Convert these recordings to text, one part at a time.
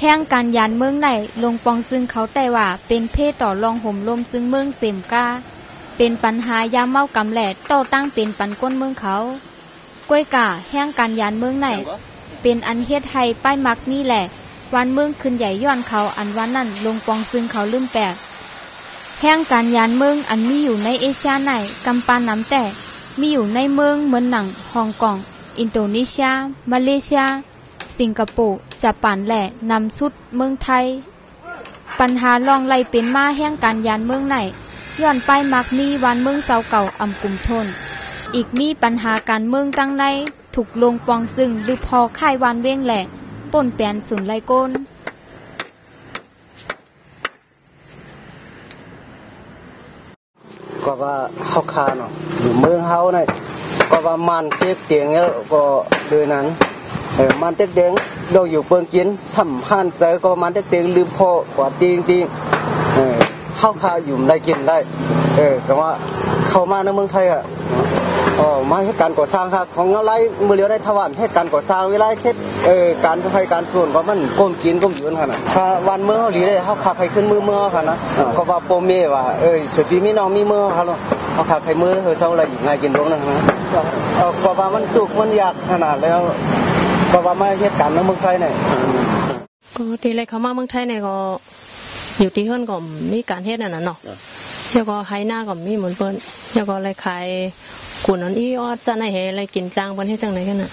ห้งการยานเมืองไหนลงปองซึ่งเขาแต่ว่าเป็นเพศต่อรองห่มลมซึ่งเมืองเสมกาเป็นปัญหายามเมากำแหลดต่อตั้งเป็นปันก้นเมืองเขาก้วยกาแห้งการยานเมืองไหนเป็นอันเฮ็ดให้ป้ายมักนี่แหละวันเมืองขึ้นใหญ่ย้อนเขาอันวันนั้นลงปองซึ่งเขาลืมแปลกแห้งการยานเมืองอันมีอยู่ในเอเชียไหนกำปาน้ำแต่มีอยู่ในเมืองเหมือนหนังฮ่องกงอินโดนีเซียมาเลเซียสิงคโปร์ญี่ปุ่นและนำสุดเมืองไทยปัญหาลองไล่เป็นมาแห่งการยานเมืองไหนย้อนไปมักมีวันเมืองเสาเก่าอำกุมทนอีกมีปัญหาการเมืองตั้งในถูกลงปองซึ่งหรือพอค่ายวันเว้งแหละป่นแปนสุนไลโกนก็ว่าเฮาคาเนาะอยู่เมืองเฮานี่ก็ว่ามันเต็กเตียงแล้วก็โดยนั้นมันเต็กเตียงเราอยู่เปิงกินสัมพันธ์เจอก็มันเต็กเตียงลืมพ่อกว่าติงเฮาคาอยู่ได้กินได้จังว่าเข้ามาในเมืองไทยอ่ะมาเฮ็ดการก่อสร้างค่ะของเอาไรมื้อเดียวได้ทวารเฮ็ดการก่อสร้างเวลาเฮ็ดการไฟการส่วนว่ามันก้มกินก้มอยู่นั่นน่ะถ้าวันมื้อเฮาหลีได้เฮาขาใครขึ้นมือค่ะนะก็ว่าโปเมว่าสุดปีมีน้องมีมื้อค่ะเนาะเฮาขาใครมื้อเฮาเซาอะไรอยู่ง่ายกินลงนั่นนะก็ว่ามันทุกข์มันยากขนาดแล้วก็ว่ามาเฮ็ดการในเมืองไทยนี่ก็ทีแรกเขามาเมืองไทยเนี่ยก็อยู่ที่เฮือนก็มีการเฮ็ดนั่นน่ะเนาะแล้วก็ไห้หน้าก็มีเหมือนเพิ่นแล้วก็เลยขายกุนอันอีออดจะไหนให้อะไรกินจ้างเพิ่นเฮ็ดจังได๋กันน่ะ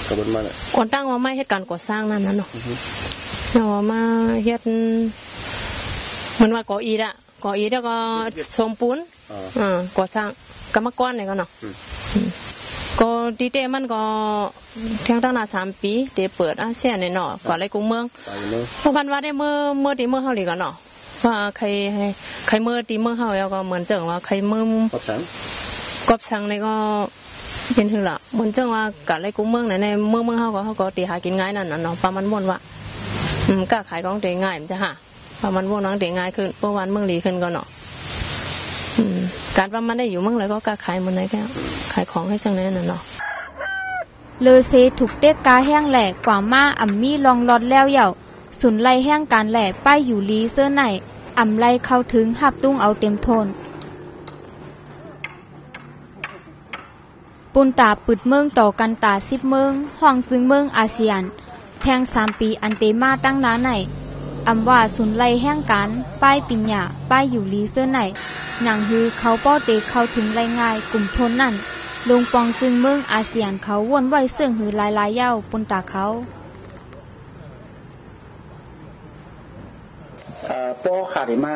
ก็เพิ่นมาคนตั้งว่าไม่เฮ็ดการก่อสร้างนั่นน่ะเนาะแล้วมาเฮ็ดเหมือนว่าก่ออีอ่ะก่ออีแล้วก็ชมปูนก่อสร้างกรรมกรนี่ก็เนาะก็ดีเตมันก็เที่ยงตั้งนาน3ปีเตเปิดอาเซียนเนาะก่ออะไรกุ้งเมืองเพราะพันว่าได้เมื่อที่เมื่อเฮานี่ก็เนาะว่าใครเมื่อตีเมื่อเฮาแล้วก็เหมือนจังว่าใครเมื่อกบชังนี่ก็เป็นหือละเหมือนจังว่ากะไรกุ้งเมืองในเมืองเฮาก็ตีหากินง่ายนั่นน่ะเนาะประมาณม่วนว่าก็ขายของเตง่ายมันจะหาประมาณม่วนนังเตง่ายขึ้นเมื่อวานเมืองดีขึ้นก็เนาะการประมาณได้อยู่เมืองเลยก็กะขายมื้อไหนก็ขายของให้จังได๋นั่นเนาะเลอเซถูกเด็กกาแห้งแหลกกว่ามาอ่ำมีลองลอดแล้วเหย่าสุนไล่แห้งการแหล่ป้ายอยู่ลีเสื้อไหนอ่ำไล่เข้าถึงหับตุ้งเอาเต็มทนปุนตาปึดเมืองต่อกันตา10เมืองห้องซึ่งเมืองอาเซียนแทง3ปีอันเตมาตั้งน้าไหนอ่ำว่าสุนไล่แห้งการป้ายปิญญาป้ายอยู่ลีเสื้อไหนหนังฮือเขาป้อเตเข้าถึงไล่ง่ายกลุ่มทนนั่นลงปองซึ่งเมืองอาเซียนเขาวนไว้เสื่องหือลายเย้าปุนตาเขาป้อขาดมา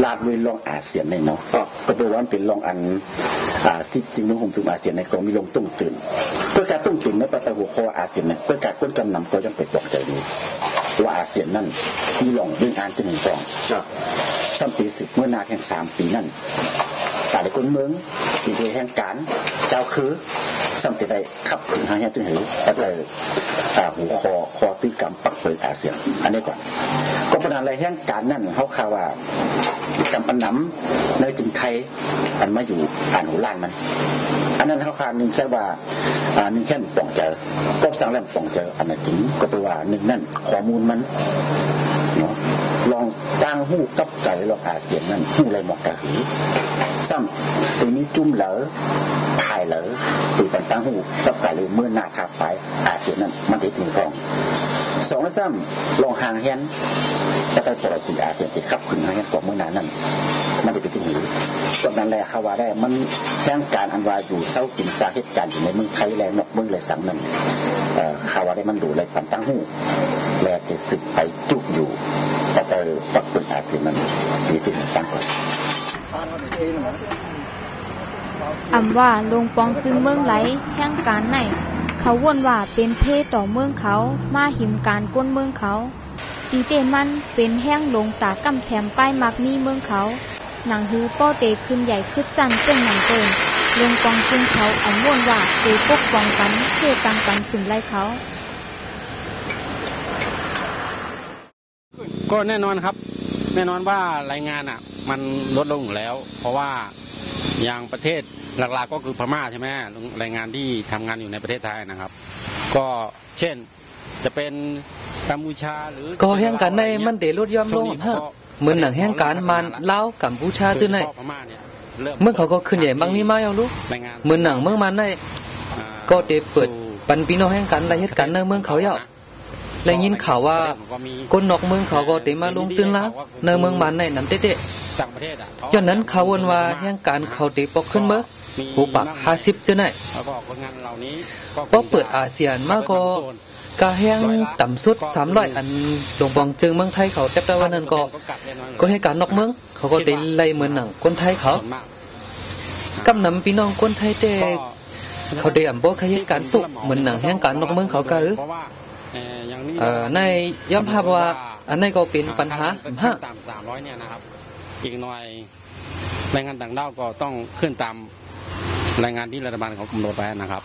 ลาดลุยลองอาเซียนในเนาะก็เป็นว่าเป็นลองอันซิจริงนึงผมถึงอาเซียนในก็มีลงตุ้งตื่นเพื่อการตุ้งตื่นในประตูหัวข้ออาเซียนเนี่ยเพื่อการก้นกำนำก็ยังเป็นบอกใจนี้ว่าอาเซียนนั่นมีลองเรื่องการเป็นหนึ่งกองซ้ำปี10เมื่อนาแห่ง3ปีนั่นแต่ในคนเมืองปีแห่งการเจ้าคือซ้ำติดได้ขับถึงหาแห่งตึงหือแต่หัวคอตีกรรมปักเปิดอาเซียนอันนี้ก่อนก็ประเด็นอะไรแห่งการนั่นเขาข่าวว่ากำปน้ำในจินไทยอันมาอยู่อ่านหูล้านมันอันนั้นเขาข่าวหนึ่งแค่ว่าหนึ่งแค่ป่องเจอก็สั่งแล้วป่องเจออันนั้นจริงก็แปลว่าหนึ่งนั่นข้อมูลมันเนาะลองตั้งหู้กับใจลองอาเซียนนั่นหู้อะไรหมอกกะหือซ้ำตรงนี้จุ่มเหลอถ่ายเหลอตีปันตั้งหู้กับกะเลยเมื่อหน้าทับไปอาเซียนนั่นมันได้ถึงกองสองและซ้ำลองห่างแฮนแต่ตัวตัวสีอาเซียนติดขับขึ้นห่างแฮนกว่าเมื่อนานนั่นมันได้ไปถึงหูตอนนั้นแหละเขาว่าได้มันแห่งการอันวาอยู่เศร้ากินสาเหตุการณ์อยู่ในเมืองไทยแลนด์นอกเมืองเลยสั่งนั่นเขาว่าได้มันดูเลยปันตั้งหูแลติดสึกไปจุกอยู่แต่ปักเป็นอาเซียนมันมีจุดตั้งก่อนอ่ำว่าลงปองซึ่งเมืองไหลแห่งการไหนเขาวนว่าเป็นเพศต่อเมืองเขามาหิมการก้นเมืองเขาตีเตมันเป็นแห้งลงตากำแถมป้ายมักมีเมืองเขาหนังฮือป้อเตขึ้นใหญ่ขึ้นจันเจ้งหนังเกินลงปองซึ่งเขาอ่ำวนว่าเตปกป้องกันเพื่อตังกันสุนไล่เขาก็แน่นอนครับแน่นอนว่ารายงานมันลดลงอยู่แล้วเพราะว่าอย่างประเทศหลักๆก็คือพม่าใช่ไหมรายงานที่ทำงานอยู่ในประเทศไทยนะครับก็เช่นจะเป็น กัมพูชาหรือก็แห่งการในมันเดลดย่อมลงฮะเหมือนหนังแห่งการมันลาวกัมพูชาซื่อในเมื่อเขาก็ขึ้นใหญ่บางนี้มาเอาลูกเหมือนหนังเมืองมันในก็เดเปิดปันพี่น้องแห่งการรายเหตุการณ์ในเมืองเขาเยาและยินข่าวว่าคนนอกเมืองเขาก็เดมาลงตื่นแล้วในเมืองมันในน้ำเด็ดๆย้อนนั้นเขาวนว่าแห่งการเขาเดปอกขึ้นเมื่อหูปาก50จะไหนพอเปิดอาเซียนมากก็กาแห้งต่ำสุด300อันหลวงบองจึงเมืองไทยเขาแต่แต่วันนั้นก็ให้การนอกเมืองเขาก็ได้ไล่เหมือนหนังคนไทยเขากำนำพี่น้องคนไทยแต่เขาได้อ่ำบ่เคยเหตุการณ์ตุกเหมือนหนังแห่งการนอกเมืองเขาก็ในย่อมภาพว่าอันนี้ก็เป็นปัญหาฮะตาม300เนี่ยนะครับอีกหน่อยแรงงานต่างด้าวก็ต้องขึ้นตามรายงานที่รัฐบาลเขากำหนดไว้นะครับ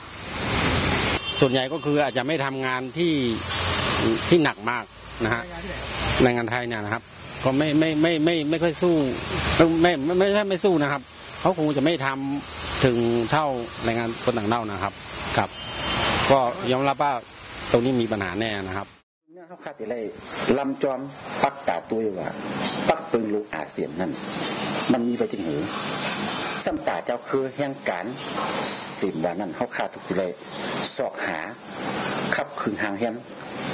ส่วนใหญ่ก็คืออาจจะไม่ทำงานที่หนักมากนะฮะแรงงานไทยเนี่ยนะครับก็ไม่ค่อยสู้ไม่สู้นะครับเขาคงจะไม่ทำถึงเท่าแรงงานคนต่างด้าวนะครับครับก็ยอมรับว่าตรงนี้มีปัญหาแน่นะครับเนี่ยเขาคาดอะไรลำจอมปักกาตัวว่าปักปืนลูกอาเซียนนั่นมันมีไปจริงหรือสัมตาเจ้าคือแห่งการสิบวันนั้นเขาคาดถูกเลยสอกหาขับคืนหางแฮม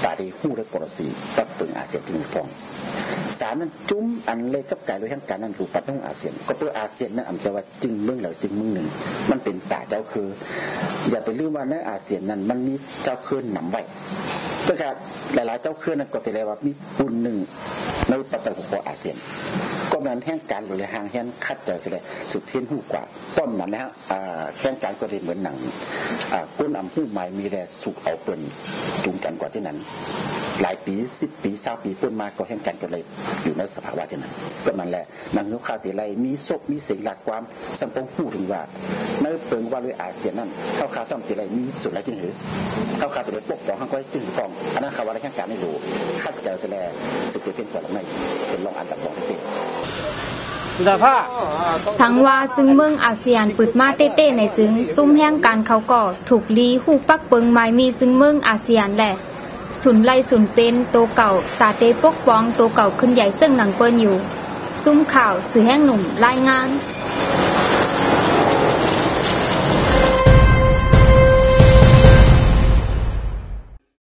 ตาดีหู้ได้ปรสีปักปืนอาเซียนจริงฟองสารนั้นจุ้มอันเลยกับกายโดยแห่งการนั้นถูกปัดต้องอาเซียนก็เพื่ออาเซียนนั้นอำจะว่าจึงเมืองเหล่าจึงเมืองหนึ่งมันเป็นตาเจ้าคืออย่าไปลืมว่าในอาเซียนนั้นมันมีเจ้าคืนหนำไว้เพื่อการหลายๆเจ้าคืนนั้นก็แต่ละว่ามีปุ่นหนึ่งในปัตตานีของอาเซียนก็นั้นแห่งการหรือหางแห่งคัดเจอสิเลยสุดเพี้ยนหูกว่าป้อมนั้นนะฮะแห่งการก็เลยเหมือนหนังก้นอ่ำหูใหม่มีแร่สุกเอาเปิ่นจุงจันกว่าที่นั้นหลายปี10 ปี20 ปีป้นมาก็แห่งการก็เลยอยู่ในสภาวะที่นั้นก็นั่นแหละนางนุข่าวตีไรมีศพมีเสียงหลักความสัมปองพูดถึงว่าในเปิงว่าเลยอาเซียนนั่นเข้าข่าวซ้ำตีไรมีส่วนไรจริงหรือเข้าข่าวตีไรปกป้องข้างไว้จึงป้องอันนั้นข่าวว่าอะไรแห่งการไม่รู้ข้าจะเจอเสลสึกเป็นกว่าหลังในเป็นรองอันดับรองที่สังวาซึ่งเมืองอาเซียนปิดมาเต้ๆในซึ่งซุ่มแห่งการเขาก็ถูกลีหูปักเปิงไม้มีซึ่งเมืองอาเซียนแหละสุนไล่สุนเป็นโตเก่าตาเตปกป้องโตเก่าขึ้นใหญ่ซึ่งหนังเปิ้นอยู่ซุ่มข่าวสื่อแห่งหนุ่มรายงาน